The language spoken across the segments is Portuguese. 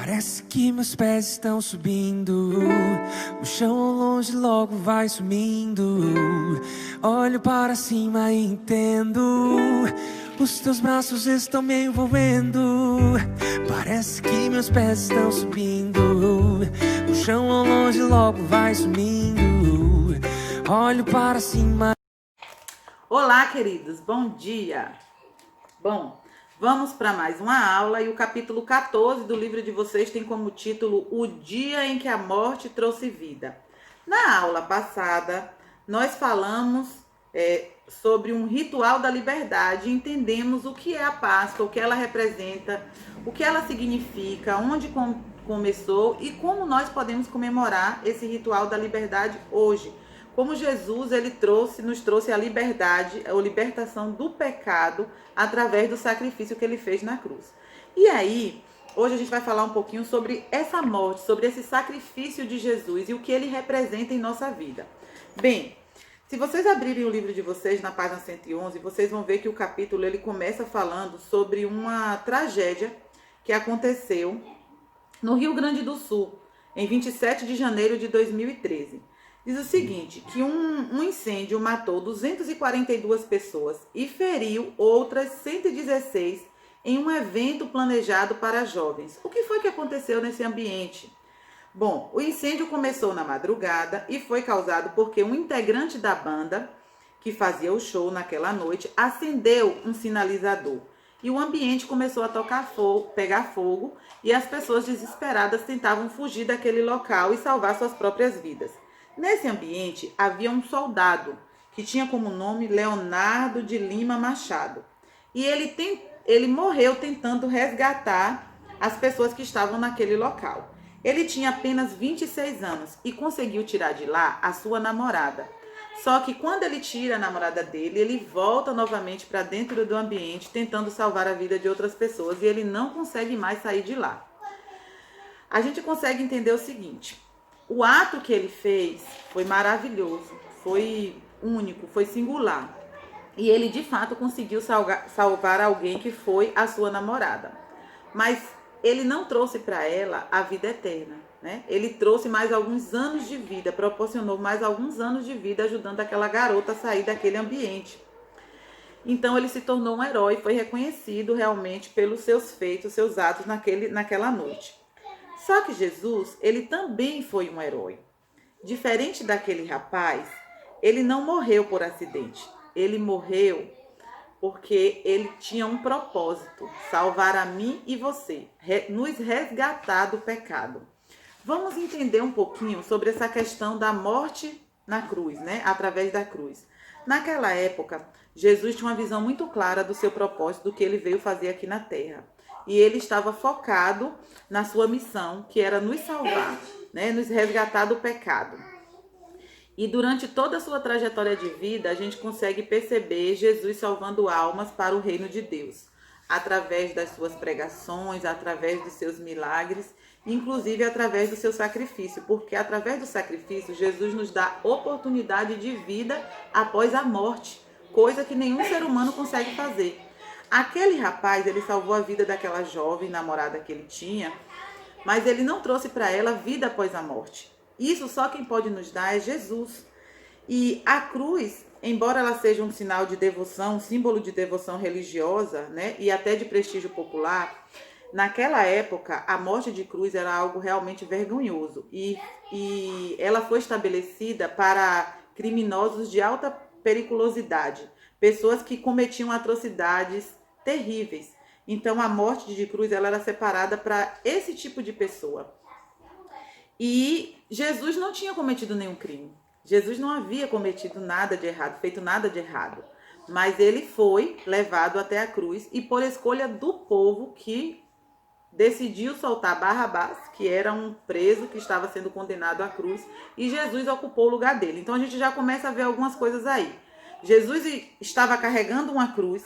Parece que meus pés estão subindo, o chão ao longe logo vai sumindo. Olho para cima e entendo, os teus braços estão me envolvendo. Parece que meus pés estão subindo, o chão ao longe logo vai sumindo. Olho para cima. Olá, queridos, bom dia. Bom, vamos para mais uma aula e o capítulo 14 do livro de vocês tem como título O Dia em que a Morte Trouxe Vida. Na aula passada, nós falamos sobre um ritual da liberdade, entendemos o que é a Páscoa, o que ela representa, o que ela significa, onde começou e como nós podemos comemorar esse ritual da liberdade hoje. Como Jesus nos trouxe a liberdade, a libertação do pecado através do sacrifício que ele fez na cruz. E aí, hoje a gente vai falar um pouquinho sobre essa morte, sobre esse sacrifício de Jesus e o que ele representa em nossa vida. Bem, se vocês abrirem o livro de vocês na página 111, vocês vão ver que o capítulo ele começa falando sobre uma tragédia que aconteceu no Rio Grande do Sul, em 27 de janeiro de 2013. Diz o seguinte, que um incêndio matou 242 pessoas e feriu outras 116 em um evento planejado para jovens. O que foi que aconteceu nesse ambiente? Bom, o incêndio começou na madrugada e foi causado porque um integrante da banda que fazia o show naquela noite acendeu um sinalizador. E o ambiente começou a pegar fogo e as pessoas desesperadas tentavam fugir daquele local e salvar suas próprias vidas. Nesse ambiente havia um soldado que tinha como nome Leonardo de Lima Machado. E ele morreu tentando resgatar as pessoas que estavam naquele local. Ele tinha apenas 26 anos e conseguiu tirar de lá a sua namorada. Só que quando ele tira a namorada dele, ele volta novamente para dentro do ambiente tentando salvar a vida de outras pessoas e ele não consegue mais sair de lá. A gente consegue entender o seguinte: o ato que ele fez foi maravilhoso, foi único, foi singular. E ele, de fato, conseguiu salvar alguém que foi a sua namorada. Mas ele não trouxe para ela a vida eterna, né? Ele trouxe mais alguns anos de vida, proporcionou mais alguns anos de vida ajudando aquela garota a sair daquele ambiente. Então ele se tornou um herói, foi reconhecido realmente pelos seus feitos, seus atos naquela noite. Só que Jesus, ele também foi um herói. Diferente daquele rapaz, ele não morreu por acidente. Ele morreu porque ele tinha um propósito, salvar a mim e você, nos resgatar do pecado. Vamos entender um pouquinho sobre essa questão da morte na cruz, né? Através da cruz. Naquela época, Jesus tinha uma visão muito clara do seu propósito, do que ele veio fazer aqui na terra. E ele estava focado na sua missão, que era nos salvar, né? Nos resgatar do pecado. E durante toda a sua trajetória de vida, a gente consegue perceber Jesus salvando almas para o reino de Deus, através das suas pregações, através dos seus milagres, inclusive através do seu sacrifício, porque através do sacrifício, Jesus nos dá oportunidade de vida após a morte, coisa que nenhum ser humano consegue fazer. Aquele rapaz, ele salvou a vida daquela jovem namorada que ele tinha, mas ele não trouxe para ela vida após a morte. Isso só quem pode nos dar é Jesus. E a cruz, embora ela seja um sinal de devoção, um símbolo de devoção religiosa, né, e até de prestígio popular, naquela época a morte de cruz era algo realmente vergonhoso. E ela foi estabelecida para criminosos de alta periculosidade, pessoas que cometiam atrocidades terríveis. Então a morte de cruz ela era separada para esse tipo de pessoa. E Jesus não tinha cometido nenhum crime. Jesus não havia cometido nada de errado, feito nada de errado. Mas ele foi levado até a cruz e por escolha do povo que decidiu soltar Barrabás, que era um preso que estava sendo condenado à cruz, e Jesus ocupou o lugar dele. Então a gente já começa a ver algumas coisas aí. Jesus estava carregando uma cruz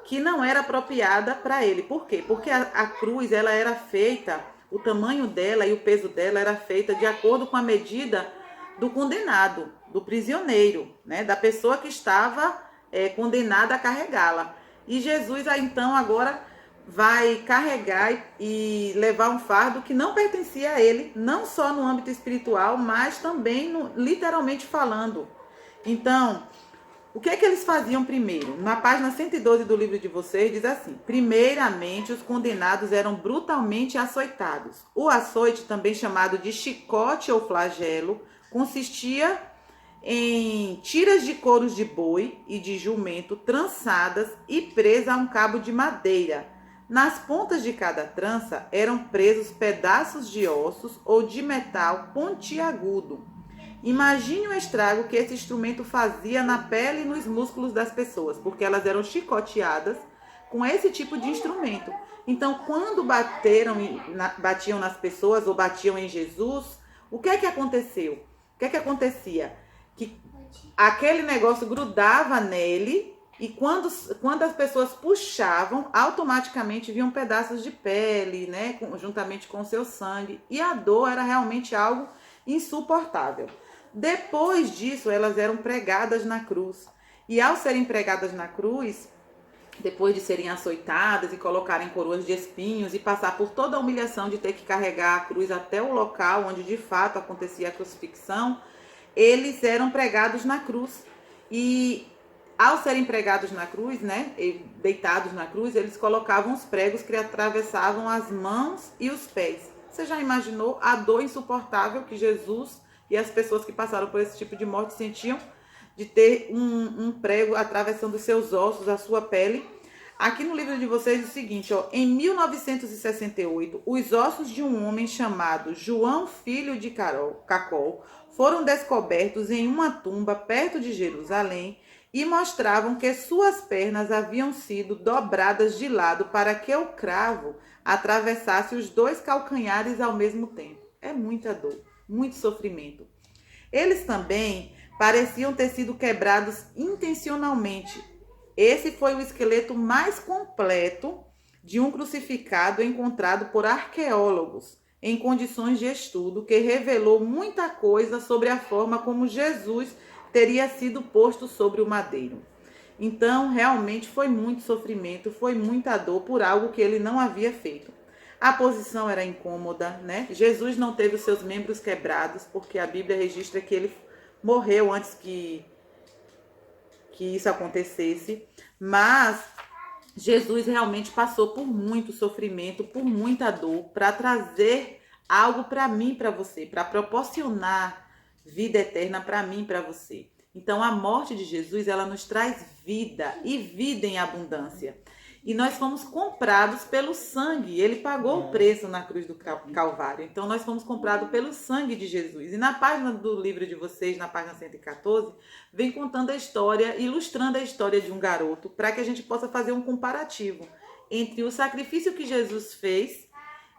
que não era apropriada para ele. Por quê? Porque a cruz ela era feita, o tamanho dela e o peso dela era feita de acordo com a medida do condenado, do prisioneiro, né? Da pessoa que estava condenada a carregá-la. E Jesus, então, agora vai carregar e levar um fardo que não pertencia a ele, não só no âmbito espiritual, mas também literalmente falando. Então, o que é que eles faziam primeiro? Na página 112 do livro de vocês diz assim: primeiramente, os condenados eram brutalmente açoitados. O açoite, também chamado de chicote ou flagelo, consistia em tiras de couros de boi e de jumento trançadas e presas a um cabo de madeira. Nas pontas de cada trança eram presos pedaços de ossos ou de metal pontiagudo. Imagine o estrago que esse instrumento fazia na pele e nos músculos das pessoas, porque elas eram chicoteadas com esse tipo de instrumento. Então, quando batiam nas pessoas ou batiam em Jesus, o que é que aconteceu? O que é que acontecia? Que aquele negócio grudava nele e quando as pessoas puxavam, automaticamente vinham pedaços de pele, né, juntamente com o seu sangue. E a dor era realmente algo insuportável. Depois disso, elas eram pregadas na cruz. E ao serem pregadas na cruz, depois de serem açoitadas e colocarem coroas de espinhos e passar por toda a humilhação de ter que carregar a cruz até o local onde de fato acontecia a crucifixão, eles eram pregados na cruz. E ao serem pregados na cruz, né, deitados na cruz, eles colocavam os pregos que atravessavam as mãos e os pés. Você já imaginou a dor insuportável que Jesus e as pessoas que passaram por esse tipo de morte sentiam de ter um prego atravessando os seus ossos, a sua pele? Aqui no livro de vocês é o seguinte, ó: em 1968, os ossos de um homem chamado João Filho de Cacol foram descobertos em uma tumba perto de Jerusalém e mostravam que suas pernas haviam sido dobradas de lado para que o cravo atravessasse os dois calcanhares ao mesmo tempo. É muita dor, muito sofrimento. Eles também pareciam ter sido quebrados intencionalmente. Esse foi o esqueleto mais completo de um crucificado encontrado por arqueólogos em condições de estudo, que revelou muita coisa sobre a forma como Jesus teria sido posto sobre o madeiro. Então, realmente foi muito sofrimento, foi muita dor por algo que ele não havia feito. A posição era incômoda, né? Jesus não teve os seus membros quebrados, porque a Bíblia registra que ele morreu antes que isso acontecesse. Mas Jesus realmente passou por muito sofrimento, por muita dor, para trazer algo para mim e para você, para proporcionar vida eterna para mim e para você. Então, a morte de Jesus, ela nos traz vida e vida em abundância. E nós fomos comprados pelo sangue. Ele pagou o preço na cruz do Calvário. Então, nós fomos comprados pelo sangue de Jesus. E na página do livro de vocês, na página 114, vem contando a história, ilustrando a história de um garoto, para que a gente possa fazer um comparativo entre o sacrifício que Jesus fez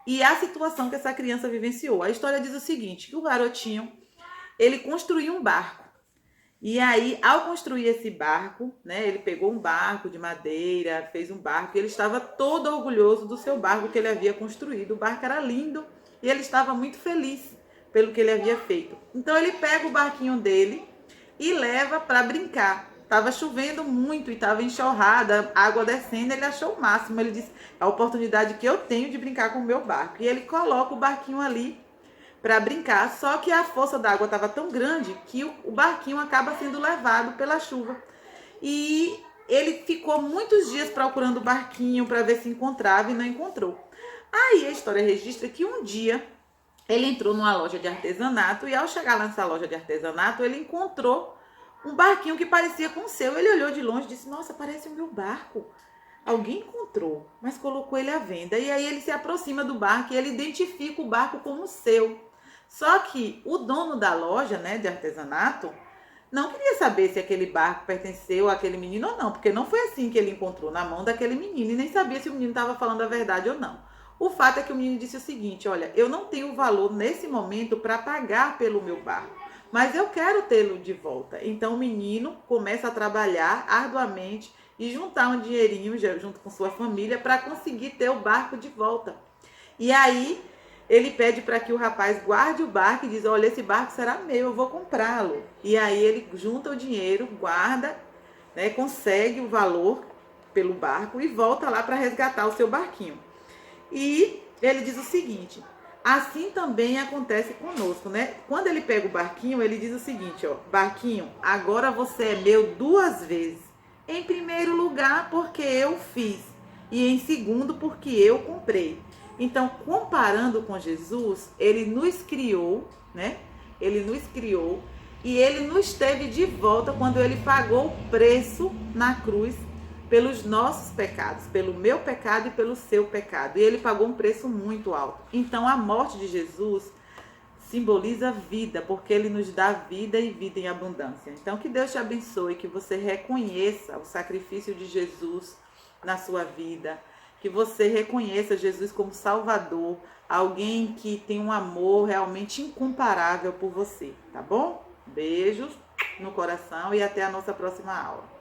e a situação que essa criança vivenciou. A história diz o seguinte, que o garotinho, ele construiu um barco. E aí, ao construir esse barco, né, ele pegou um barco de madeira, fez um barco, e ele estava todo orgulhoso do seu barco que ele havia construído. O barco era lindo e ele estava muito feliz pelo que ele havia feito. Então, ele pega o barquinho dele e leva para brincar. Estava chovendo muito e estava enxurrada, água descendo, ele achou o máximo. Ele disse, é a oportunidade que eu tenho de brincar com o meu barco. E ele coloca o barquinho ali para brincar, só que a força da água estava tão grande que o barquinho acaba sendo levado pela chuva. E ele ficou muitos dias procurando o barquinho para ver se encontrava e não encontrou. Aí a história registra que um dia ele entrou numa loja de artesanato e ao chegar lá nessa loja de artesanato, ele encontrou um barquinho que parecia com o seu. Ele olhou de longe e disse, nossa, parece o meu barco. Alguém encontrou, mas colocou ele à venda. E aí ele se aproxima do barco e ele identifica o barco como seu. Só que o dono da loja, né, de artesanato, não queria saber se aquele barco pertenceu àquele menino ou não, porque não foi assim que ele encontrou na mão daquele menino e nem sabia se o menino estava falando a verdade ou não. O fato é que o menino disse o seguinte, olha, eu não tenho valor nesse momento para pagar pelo meu barco, mas eu quero tê-lo de volta. Então o menino começa a trabalhar arduamente e juntar um dinheirinho junto com sua família para conseguir ter o barco de volta. E aí ele pede para que o rapaz guarde o barco e diz, olha, esse barco será meu, eu vou comprá-lo. E aí ele junta o dinheiro, guarda, né, consegue o valor pelo barco e volta lá para resgatar o seu barquinho. E ele diz o seguinte: assim também acontece conosco, né? Quando ele pega o barquinho, ele diz o seguinte, ó: barquinho, agora você é meu 2 vezes. Em primeiro lugar, porque eu fiz, e em segundo, porque eu comprei. Então, comparando com Jesus, ele nos criou, né? Ele nos criou e ele nos teve de volta quando ele pagou o preço na cruz pelos nossos pecados, pelo meu pecado e pelo seu pecado. E ele pagou um preço muito alto. Então, a morte de Jesus simboliza vida, porque ele nos dá vida e vida em abundância. Então, que Deus te abençoe, que você reconheça o sacrifício de Jesus na sua vida, que você reconheça Jesus como Salvador, alguém que tem um amor realmente incomparável por você, tá bom? Beijos no coração e até a nossa próxima aula.